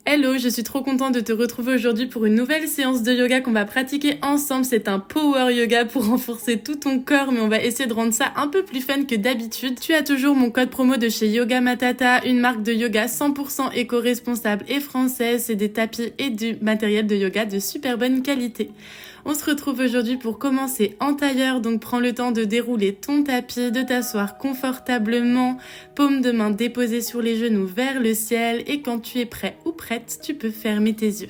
Hello, je suis trop contente de te retrouver aujourd'hui pour une nouvelle séance de yoga qu'on va pratiquer ensemble. C'est un power yoga pour renforcer tout ton corps, mais on va essayer de rendre ça un peu plus fun que d'habitude. Tu as toujours mon code promo de chez Yoga Matata, une marque de yoga 100% éco-responsable et française. C'est des tapis et du matériel de yoga de super bonne qualité. On se retrouve aujourd'hui pour commencer en tailleur, donc prends le temps de dérouler ton tapis, de t'asseoir confortablement, paume de main déposée sur les genoux vers le ciel, et quand tu es prêt ou prête, tu peux fermer tes yeux.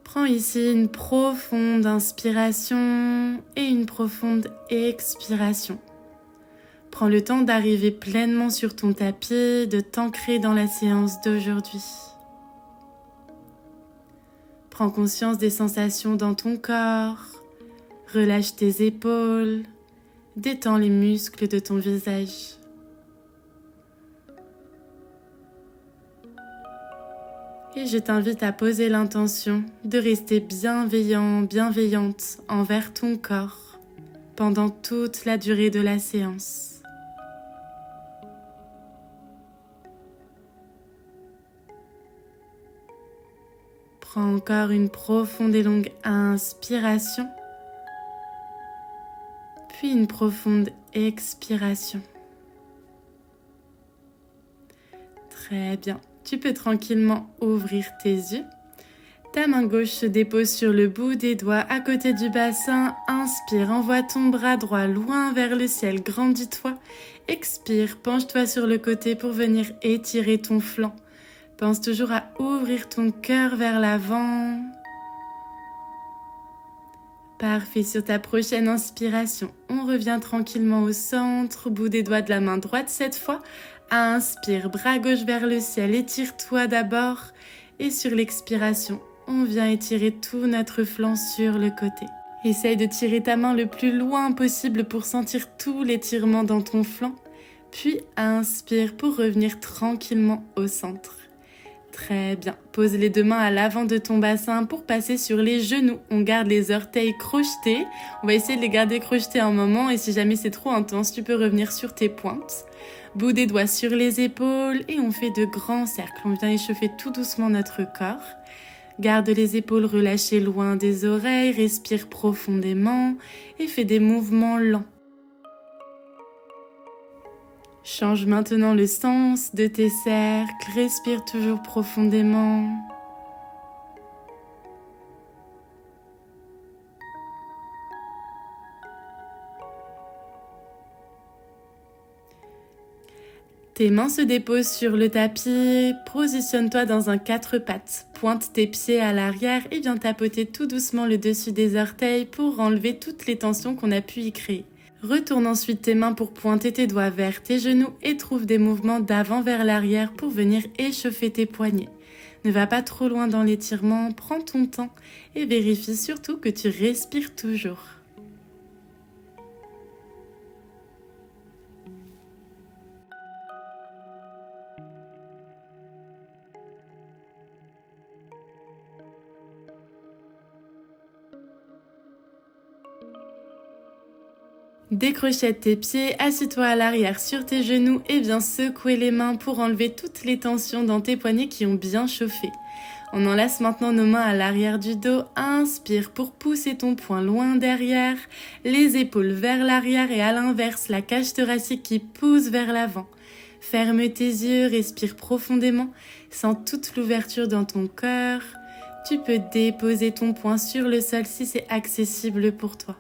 Prends ici une profonde inspiration et une profonde expiration. Prends le temps d'arriver pleinement sur ton tapis, de t'ancrer dans la séance d'aujourd'hui. Prends conscience des sensations dans ton corps, relâche tes épaules, détends les muscles de ton visage. Et je t'invite à poser l'intention de rester bienveillant, bienveillante envers ton corps pendant toute la durée de la séance. Prends encore une profonde et longue inspiration, puis une profonde expiration. Très bien, tu peux tranquillement ouvrir tes yeux. Ta main gauche se dépose sur le bout des doigts à côté du bassin. Inspire, envoie ton bras droit loin vers le ciel, grandis-toi. Expire, penche-toi sur le côté pour venir étirer ton flanc. Pense toujours à ouvrir ton cœur vers l'avant. Parfait, sur ta prochaine inspiration, on revient tranquillement au centre, bout des doigts de la main droite cette fois. Inspire, bras gauche vers le ciel, étire-toi d'abord. Et sur l'expiration, on vient étirer tout notre flanc sur le côté. Essaye de tirer ta main le plus loin possible pour sentir tout l'étirement dans ton flanc. Puis inspire pour revenir tranquillement au centre. Très bien. Pose les deux mains à l'avant de ton bassin pour passer sur les genoux. On garde les orteils crochetés. On va essayer de les garder crochetés un moment et si jamais c'est trop intense, tu peux revenir sur tes pointes. Bout des doigts sur les épaules et on fait de grands cercles. On vient échauffer tout doucement notre corps. Garde les épaules relâchées loin des oreilles. Respire profondément et fais des mouvements lents. Change maintenant le sens de tes cercles, respire toujours profondément. Tes mains se déposent sur le tapis, positionne-toi dans un 4 pattes. Pointe tes pieds à l'arrière et viens tapoter tout doucement le dessus des orteils pour enlever toutes les tensions qu'on a pu y créer. Retourne ensuite tes mains pour pointer tes doigts vers tes genoux et trouve des mouvements d'avant vers l'arrière pour venir échauffer tes poignets. Ne va pas trop loin dans l'étirement, prends ton temps et vérifie surtout que tu respires toujours. Décrochette tes pieds, assis-toi à l'arrière sur tes genoux et viens secouer les mains pour enlever toutes les tensions dans tes poignets qui ont bien chauffé. On enlace maintenant nos mains à l'arrière du dos. Inspire pour pousser ton poing loin derrière, les épaules vers l'arrière et à l'inverse, la cage thoracique qui pousse vers l'avant. Ferme tes yeux, respire profondément, sens toute l'ouverture dans ton cœur. Tu peux déposer ton poing sur le sol si c'est accessible pour toi.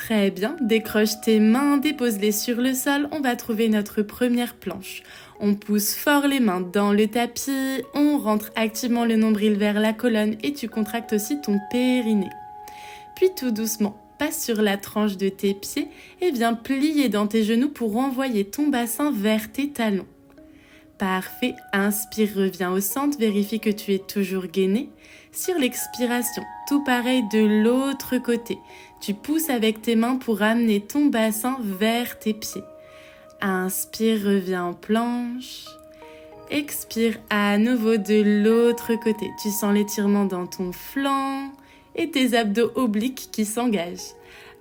Très bien, décroche tes mains, dépose-les sur le sol, on va trouver notre première planche. On pousse fort les mains dans le tapis, on rentre activement le nombril vers la colonne et tu contractes aussi ton périnée. Puis tout doucement, passe sur la tranche de tes pieds et viens plier dans tes genoux pour envoyer ton bassin vers tes talons. Parfait, inspire, reviens au centre, vérifie que tu es toujours gainé. Sur l'expiration, tout pareil de l'autre côté. Tu pousses avec tes mains pour amener ton bassin vers tes pieds. Inspire, reviens en planche. Expire à nouveau de l'autre côté. Tu sens l'étirement dans ton flanc et tes abdos obliques qui s'engagent.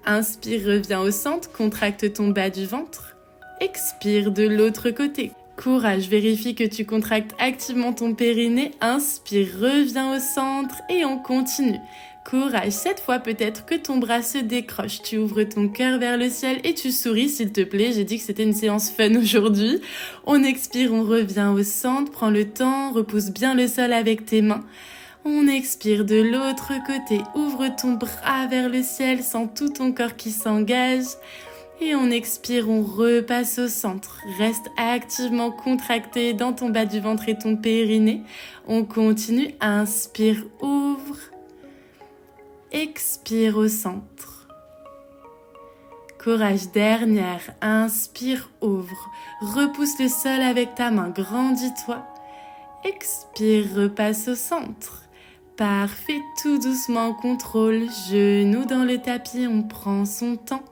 Inspire, reviens au centre, contracte ton bas du ventre. Expire de l'autre côté. Courage, vérifie que tu contractes activement ton périnée. Inspire, reviens au centre et on continue. Courage, cette fois peut-être que ton bras se décroche. Tu ouvres ton cœur vers le ciel et tu souris s'il te plaît. J'ai dit que c'était une séance fun aujourd'hui. On expire, on revient au centre. Prends le temps, repousse bien le sol avec tes mains. On expire de l'autre côté. Ouvre ton bras vers le ciel, sens tout ton corps qui s'engage. Et on expire, on repasse au centre. Reste activement contracté dans ton bas du ventre et ton périnée. On continue. Inspire, ouvre. Expire au centre. Courage, dernière. Inspire, ouvre. Repousse le sol avec ta main. Grandis-toi. Expire, repasse au centre. Parfait, tout doucement, contrôle. Genoux dans le tapis, on prend son temps.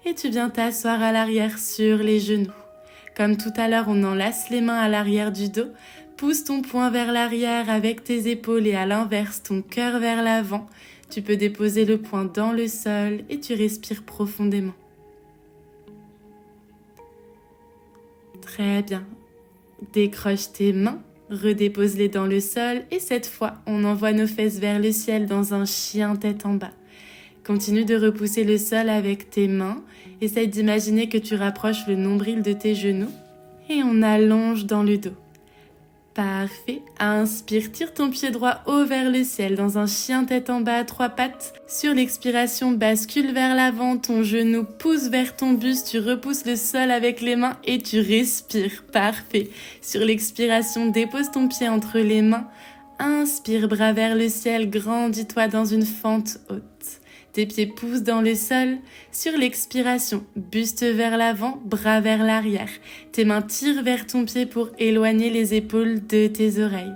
Et tu viens t'asseoir à l'arrière sur les genoux. Comme tout à l'heure, on enlace les mains à l'arrière du dos. Pousse ton poing vers l'arrière avec tes épaules et à l'inverse, ton cœur vers l'avant. Tu peux déposer le poing dans le sol et tu respires profondément. Très bien. Décroche tes mains, redépose-les dans le sol et cette fois, on envoie nos fesses vers le ciel dans un chien tête en bas. Continue de repousser le sol avec tes mains. Essaye d'imaginer que tu rapproches le nombril de tes genoux et on allonge dans le dos. Parfait. Inspire, tire ton pied droit haut vers le ciel dans un chien tête en bas à 3 pattes. Sur l'expiration, bascule vers l'avant, ton genou pousse vers ton buste, tu repousses le sol avec les mains et tu respires. Parfait. Sur l'expiration, dépose ton pied entre les mains. Inspire, bras vers le ciel, grandis-toi dans une fente haute. Tes pieds poussent dans le sol. Sur l'expiration, buste vers l'avant, bras vers l'arrière. Tes mains tirent vers ton pied pour éloigner les épaules de tes oreilles.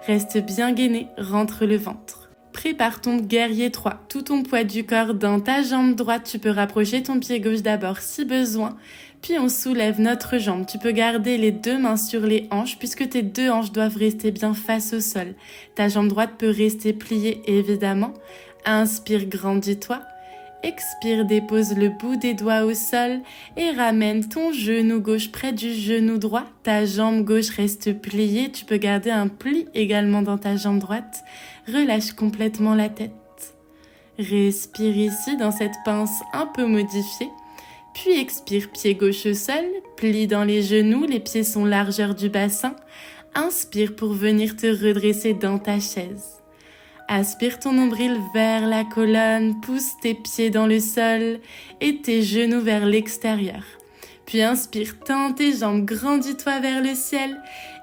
Reste bien gainé, rentre le ventre. Prépare ton guerrier 3. Tout ton poids du corps dans ta jambe droite. Tu peux rapprocher ton pied gauche d'abord si besoin. Puis on soulève notre jambe. Tu peux garder les 2 mains sur les hanches puisque tes 2 hanches doivent rester bien face au sol. Ta jambe droite peut rester pliée évidemment. Inspire, grandis-toi. Expire, dépose le bout des doigts au sol et ramène ton genou gauche près du genou droit. Ta jambe gauche reste pliée. Tu peux garder un pli également dans ta jambe droite. Relâche complètement la tête. Respire ici dans cette pince un peu modifiée. Puis expire, pied gauche au sol, plie dans les genoux, les pieds sont largeur du bassin. Inspire pour venir te redresser dans ta chaise. Aspire ton nombril vers la colonne, pousse tes pieds dans le sol et tes genoux vers l'extérieur. Puis inspire, tends tes jambes, grandis-toi vers le ciel.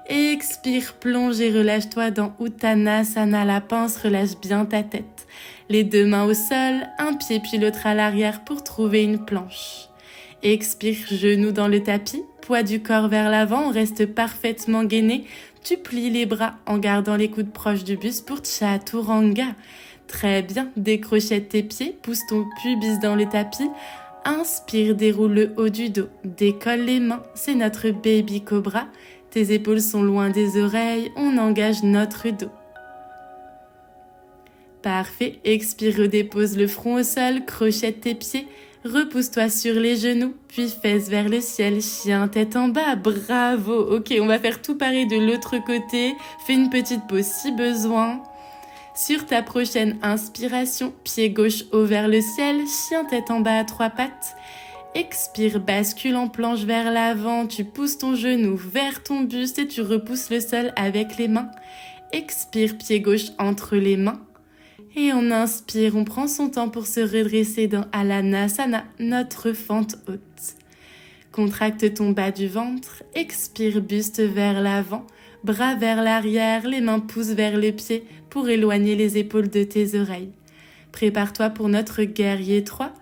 Expire, plonge et relâche-toi dans Uttanasana, la pince, relâche bien ta tête. Les 2 mains au sol, un pied puis l'autre à l'arrière pour trouver une planche. Expire, genoux dans le tapis, poids du corps vers l'avant, on reste parfaitement gainé. Tu plies les bras en gardant les coudes proches du buste pour Chaturanga. Très bien, décrochette tes pieds, pousse ton pubis dans le tapis. Inspire, déroule le haut du dos, décolle les mains, c'est notre baby cobra. Tes épaules sont loin des oreilles, on engage notre dos. Parfait, expire, redépose le front au sol, crochette tes pieds. Repousse-toi sur les genoux, puis fesses vers le ciel, chien tête en bas, bravo. Ok, on va faire tout pareil de l'autre côté. Fais une petite pause si besoin. Sur ta prochaine inspiration, pied gauche haut vers le ciel, chien tête en bas à 3 pattes. Expire, bascule en planche vers l'avant, tu pousses ton genou vers ton buste et tu repousses le sol avec les mains. Expire, pied gauche entre les mains. Et on inspire, on prend son temps pour se redresser dans Alanasana, notre fente haute. Contracte ton bas du ventre, expire, buste vers l'avant, bras vers l'arrière, les mains poussent vers le pied pour éloigner les épaules de tes oreilles. Prépare-toi pour notre guerrier 3.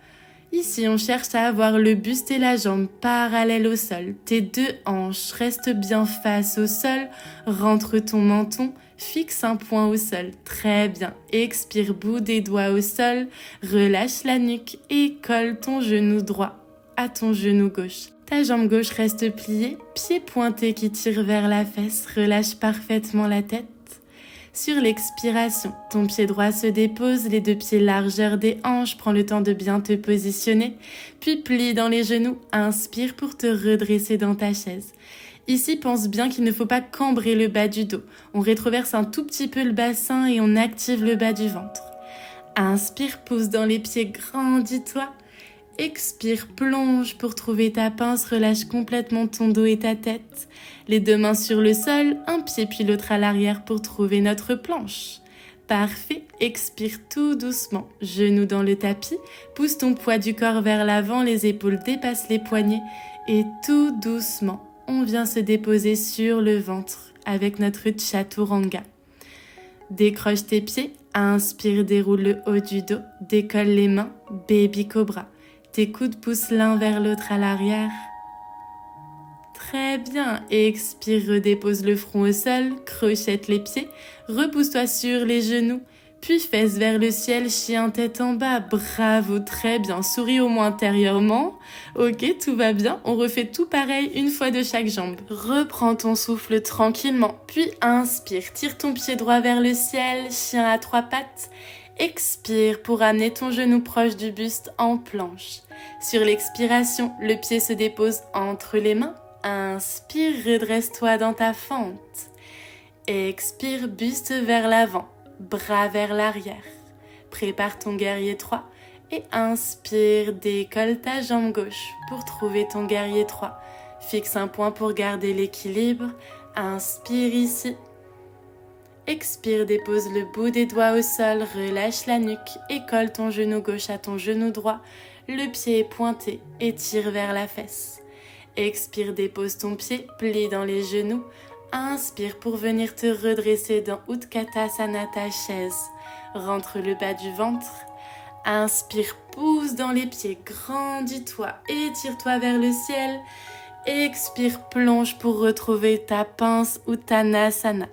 Ici, on cherche à avoir le buste et la jambe parallèles au sol. Tes 2 hanches restent bien face au sol, rentre ton menton, fixe un point au sol. Très bien. Expire, bout des doigts au sol. Relâche la nuque et colle ton genou droit à ton genou gauche. Ta jambe gauche reste pliée, pied pointé qui tire vers la fesse. Relâche parfaitement la tête. Sur l'expiration, ton pied droit se dépose, les deux pieds largeur des hanches, prends le temps de bien te positionner, puis plie dans les genoux, inspire pour te redresser dans ta chaise. Ici, pense bien qu'il ne faut pas cambrer le bas du dos. On rétroverse un tout petit peu le bassin et on active le bas du ventre. Inspire, pousse dans les pieds, grandis-toi. Expire, plonge pour trouver ta pince, relâche complètement ton dos et ta tête. Les deux mains sur le sol, un pied puis l'autre à l'arrière pour trouver notre planche. Parfait, expire tout doucement, genoux dans le tapis, pousse ton poids du corps vers l'avant, les épaules dépassent les poignets et tout doucement, on vient se déposer sur le ventre avec notre chaturanga. Décroche tes pieds, inspire, déroule le haut du dos, décolle les mains, baby cobra. Tes coudes poussent l'un vers l'autre à l'arrière. Très bien, expire, redépose le front au sol, crochette les pieds, repousse-toi sur les genoux, puis fesses vers le ciel, chien tête en bas, bravo, très bien, souris au moins intérieurement, ok, tout va bien, on refait tout pareil une fois de chaque jambe. Reprends ton souffle tranquillement, puis inspire, tire ton pied droit vers le ciel, chien à trois pattes, expire pour amener ton genou proche du buste en planche. Sur l'expiration, le pied se dépose entre les mains. Inspire, redresse-toi dans ta fente. Expire, buste vers l'avant, bras vers l'arrière. Prépare ton guerrier 3 et inspire, décolle ta jambe gauche pour trouver ton guerrier 3. Fixe un point pour garder l'équilibre. Inspire ici. Expire, dépose le bout des doigts au sol, relâche la nuque et colle ton genou gauche à ton genou droit. Le pied est pointé et tire vers la fesse. Expire, dépose ton pied, plie dans les genoux. Inspire pour venir te redresser dans Utkatasana, ta chaise. Rentre le bas du ventre. Inspire, pousse dans les pieds, grandis-toi, étire-toi vers le ciel. Expire, plonge pour retrouver ta pince Uttanasana.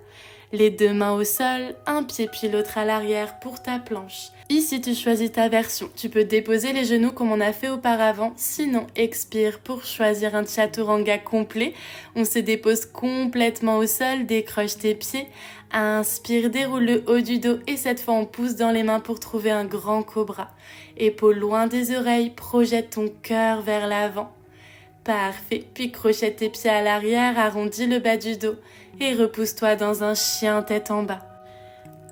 Les deux mains au sol, un pied puis l'autre à l'arrière pour ta planche. Ici, tu choisis ta version. Tu peux déposer les genoux comme on a fait auparavant. Sinon, expire pour choisir un chaturanga complet. On se dépose complètement au sol, décroche tes pieds. Inspire, déroule le haut du dos et cette fois, on pousse dans les mains pour trouver un grand cobra. Épaules loin des oreilles, projette ton cœur vers l'avant. Parfait, puis crochette tes pieds à l'arrière, arrondis le bas du dos et repousse-toi dans un chien tête en bas.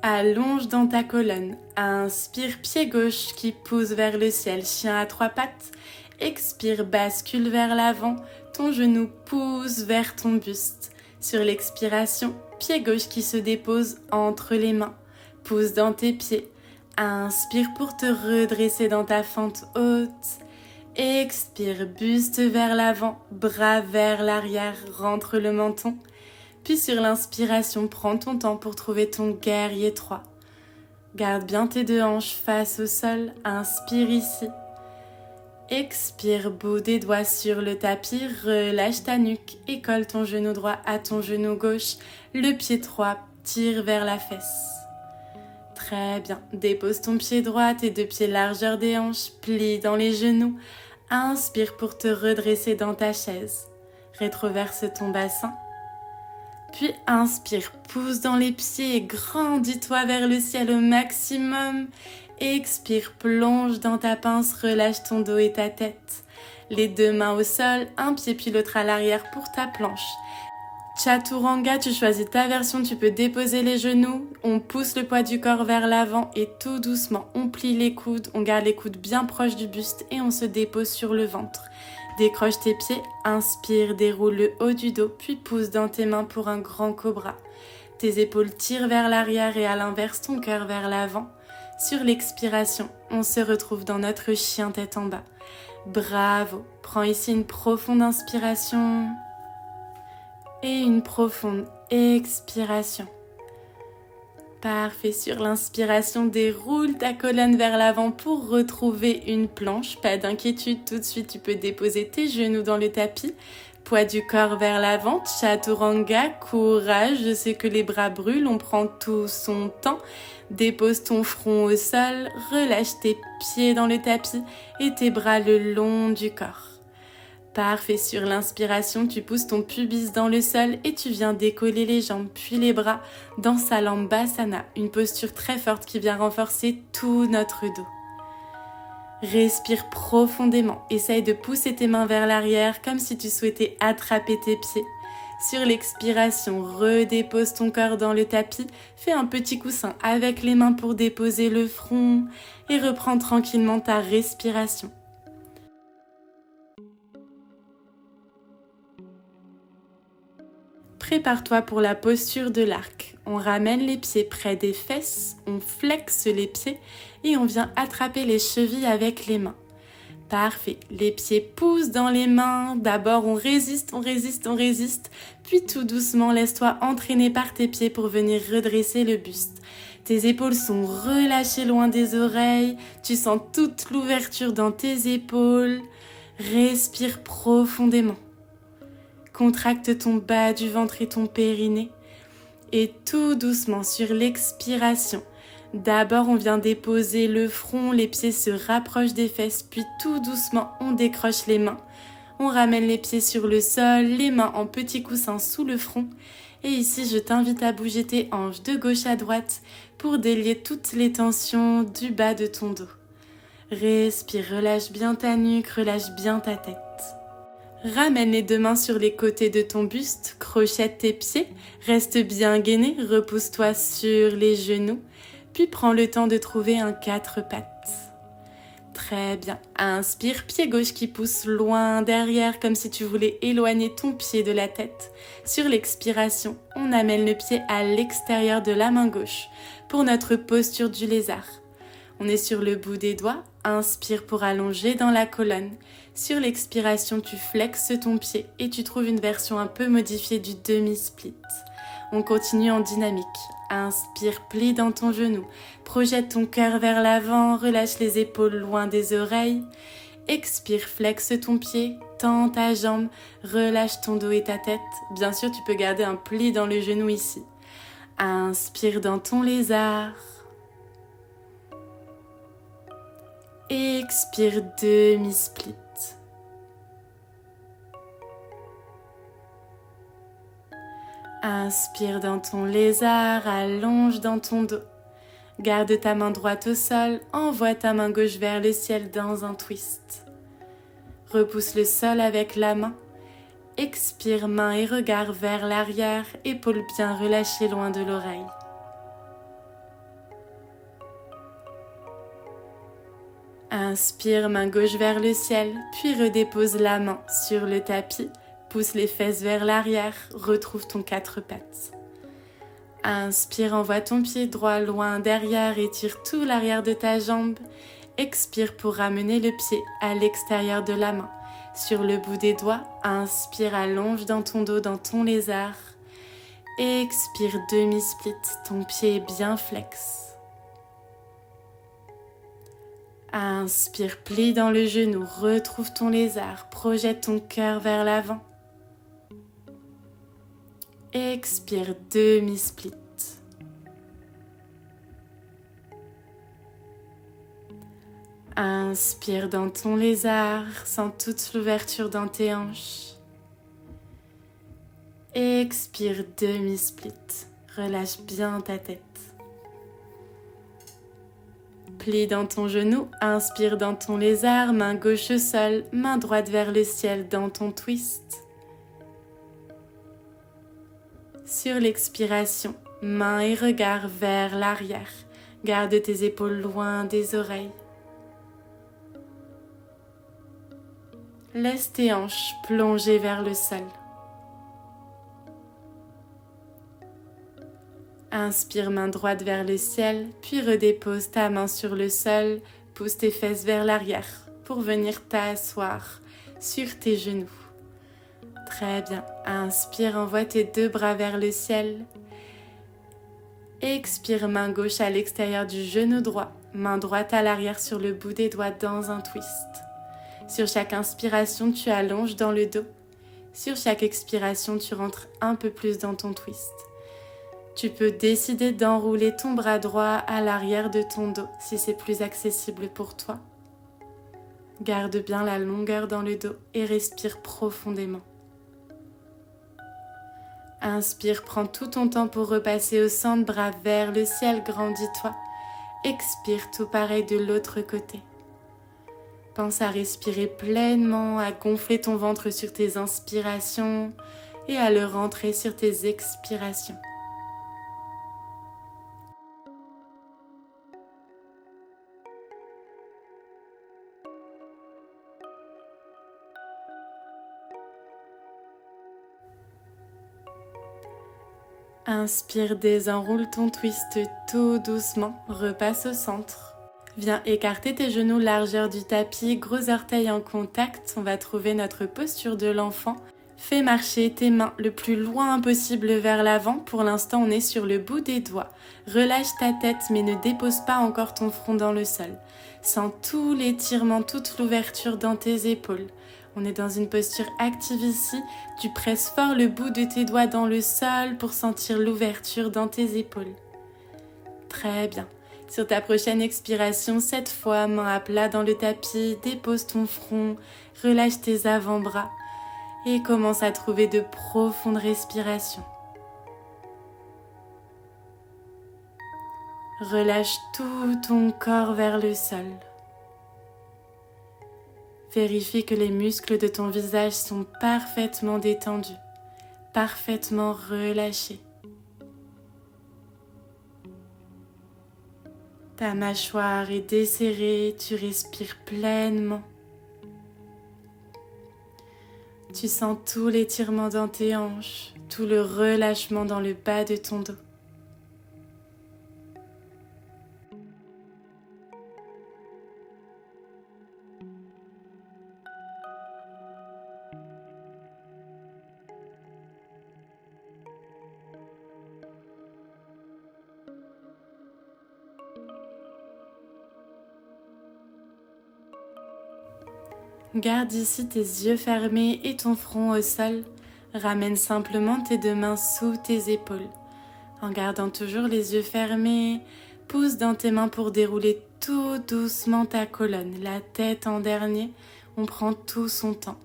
Allonge dans ta colonne, inspire pied gauche qui pousse vers le ciel, chien à trois pattes, expire, bascule vers l'avant, ton genou pousse vers ton buste. Sur l'expiration, pied gauche qui se dépose entre les mains, pousse dans tes pieds, inspire pour te redresser dans ta fente haute. Expire, buste vers l'avant, bras vers l'arrière, rentre le menton. Puis sur l'inspiration, prends ton temps pour trouver ton guerrier 3. Garde bien tes deux hanches face au sol, inspire ici. Expire, bout des doigts sur le tapis, relâche ta nuque et colle ton genou droit à ton genou gauche. Le pied 3 tire vers la fesse. Très bien, dépose ton pied droit, tes deux pieds largeur des hanches, plie dans les genoux. Inspire pour te redresser dans ta chaise. Rétroverse ton bassin. Puis inspire, pousse dans les pieds et grandis-toi vers le ciel au maximum. Expire, plonge dans ta pince, relâche ton dos et ta tête. Les deux mains au sol, un pied puis l'autre à l'arrière pour ta planche. Chaturanga, tu choisis ta version, tu peux déposer les genoux, on pousse le poids du corps vers l'avant et tout doucement, on plie les coudes, on garde les coudes bien proches du buste et on se dépose sur le ventre. Décroche tes pieds, inspire, déroule le haut du dos, puis pousse dans tes mains pour un grand cobra. Tes épaules tirent vers l'arrière et à l'inverse, ton cœur vers l'avant. Sur l'expiration, on se retrouve dans notre chien tête en bas. Bravo, prends ici une profonde inspiration. Et une profonde expiration. Parfait, sur l'inspiration, déroule ta colonne vers l'avant pour retrouver une planche. Pas d'inquiétude, tout de suite tu peux déposer tes genoux dans le tapis. Poids du corps vers l'avant, chaturanga, courage, je sais que les bras brûlent, on prend tout son temps. Dépose ton front au sol, relâche tes pieds dans le tapis et tes bras le long du corps. Parfait, sur l'inspiration, tu pousses ton pubis dans le sol et tu viens décoller les jambes, puis les bras dans Salambhasana, une posture très forte qui vient renforcer tout notre dos. Respire profondément, essaye de pousser tes mains vers l'arrière comme si tu souhaitais attraper tes pieds. Sur l'expiration, redépose ton corps dans le tapis, fais un petit coussin avec les mains pour déposer le front et reprends tranquillement ta respiration. Prépare-toi pour la posture de l'arc. On ramène les pieds près des fesses, on flexe les pieds et on vient attraper les chevilles avec les mains. Parfait, les pieds poussent dans les mains. D'abord on résiste, puis tout doucement laisse-toi entraîner par tes pieds pour venir redresser le buste. Tes épaules sont relâchées loin des oreilles, tu sens toute l'ouverture dans tes épaules. Respire profondément. Contracte ton bas du ventre et ton périnée. Et tout doucement sur l'expiration. D'abord, on vient déposer le front, les pieds se rapprochent des fesses, puis tout doucement, on décroche les mains. On ramène les pieds sur le sol, les mains en petits coussins sous le front. Et ici, je t'invite à bouger tes hanches de gauche à droite pour délier toutes les tensions du bas de ton dos. Respire, relâche bien ta nuque, relâche bien ta tête. Ramène les deux mains sur les côtés de ton buste, crochette tes pieds, reste bien gainé, repousse-toi sur les genoux, puis prends le temps de trouver un 4 pattes. Très bien, inspire, pied gauche qui pousse loin derrière comme si tu voulais éloigner ton pied de la tête. Sur l'expiration, on amène le pied à l'extérieur de la main gauche pour notre posture du lézard. On est sur le bout des doigts, inspire pour allonger dans la colonne. Sur l'expiration, tu flexes ton pied et tu trouves une version un peu modifiée du demi-split. On continue en dynamique. Inspire, plie dans ton genou. Projette ton cœur vers l'avant, relâche les épaules loin des oreilles. Expire, flexe ton pied, tends ta jambe, relâche ton dos et ta tête. Bien sûr, tu peux garder un pli dans le genou ici. Inspire dans ton lézard. Expire, demi-split. Inspire dans ton lézard, allonge dans ton dos. Garde ta main droite au sol, envoie ta main gauche vers le ciel dans un twist. Repousse le sol avec la main. Expire, main et regard vers l'arrière, épaules bien relâchées loin de l'oreille. Inspire, main gauche vers le ciel, puis redépose la main sur le tapis. Pousse les fesses vers l'arrière, retrouve ton 4 pattes. Inspire, envoie ton pied droit loin derrière, étire tout l'arrière de ta jambe. Expire pour ramener le pied à l'extérieur de la main. Sur le bout des doigts, inspire, allonge dans ton dos, dans ton lézard. Expire, demi-split, ton pied est bien flex. Inspire, plie dans le genou, retrouve ton lézard, projette ton cœur vers l'avant. Expire, demi-split. Inspire dans ton lézard, sens toute l'ouverture dans tes hanches. Expire, demi-split. Relâche bien ta tête. Plie dans ton genou, inspire dans ton lézard, main gauche au sol, main droite vers le ciel dans ton twist. Sur l'expiration, main et regard vers l'arrière. Garde tes épaules loin des oreilles. Laisse tes hanches plonger vers le sol. Inspire, main droite vers le ciel, puis redépose ta main sur le sol, pousse tes fesses vers l'arrière pour venir t'asseoir sur tes genoux. Très bien. Inspire, envoie tes deux bras vers le ciel. Expire, main gauche à l'extérieur du genou droit, main droite à l'arrière sur le bout des doigts dans un twist. Sur chaque inspiration, tu allonges dans le dos. Sur chaque expiration, tu rentres un peu plus dans ton twist. Tu peux décider d'enrouler ton bras droit à l'arrière de ton dos si c'est plus accessible pour toi. Garde bien la longueur dans le dos et respire profondément. Inspire, prends tout ton temps pour repasser au centre, bras vers le ciel, grandis-toi. Expire, tout pareil de l'autre côté. Pense à respirer pleinement, à gonfler ton ventre sur tes inspirations et à le rentrer sur tes expirations. Inspire, désenroule ton twist tout doucement, repasse au centre. Viens écarter tes genoux largeur du tapis, gros orteils en contact, on va trouver notre posture de l'enfant. Fais marcher tes mains le plus loin possible vers l'avant, pour l'instant on est sur le bout des doigts. Relâche ta tête mais ne dépose pas encore ton front dans le sol. Sens tout l'étirement, toute l'ouverture dans tes épaules. On est dans une posture active ici, tu presses fort le bout de tes doigts dans le sol pour sentir l'ouverture dans tes épaules. Très bien. Sur ta prochaine expiration, cette fois, main à plat dans le tapis, dépose ton front, relâche tes avant-bras et commence à trouver de profondes respirations. Relâche tout ton corps vers le sol. Vérifie que les muscles de ton visage sont parfaitement détendus, parfaitement relâchés. Ta mâchoire est desserrée, tu respires pleinement. Tu sens tout l'étirement dans tes hanches, tout le relâchement dans le bas de ton dos. Garde ici tes yeux fermés et ton front au sol. Ramène simplement tes deux mains sous tes épaules. En gardant toujours les yeux fermés, pousse dans tes mains pour dérouler tout doucement ta colonne. La tête en dernier, on prend tout son temps.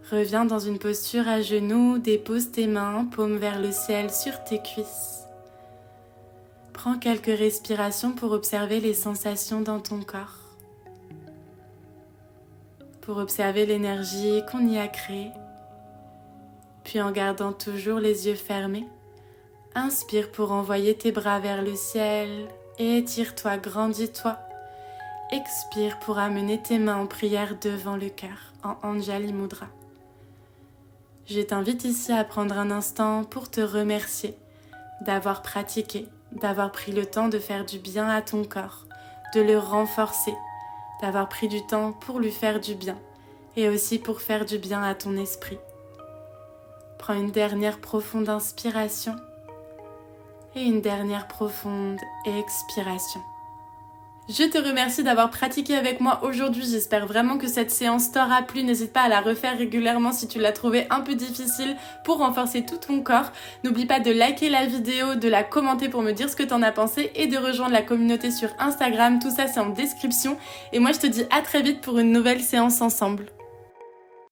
Reviens dans une posture à genoux, dépose tes mains, paumes vers le ciel sur tes cuisses. Prends quelques respirations pour observer les sensations dans ton corps. Pour observer l'énergie qu'on y a créée. Puis en gardant toujours les yeux fermés, inspire pour envoyer tes bras vers le ciel, étire-toi, grandis-toi. Expire pour amener tes mains en prière devant le cœur, en Anjali Mudra. Je t'invite ici à prendre un instant pour te remercier d'avoir pratiqué, d'avoir pris le temps de faire du bien à ton corps, de le renforcer, d'avoir pris du temps pour lui faire du bien et aussi pour faire du bien à ton esprit. Prends une dernière profonde inspiration et une dernière profonde expiration. Je te remercie d'avoir pratiqué avec moi aujourd'hui. J'espère vraiment que cette séance t'aura plu. N'hésite pas à la refaire régulièrement si tu l'as trouvée un peu difficile pour renforcer tout ton corps. N'oublie pas de liker la vidéo, de la commenter pour me dire ce que t'en as pensé et de rejoindre la communauté sur Instagram. Tout ça, c'est en description. Et moi, je te dis à très vite pour une nouvelle séance ensemble.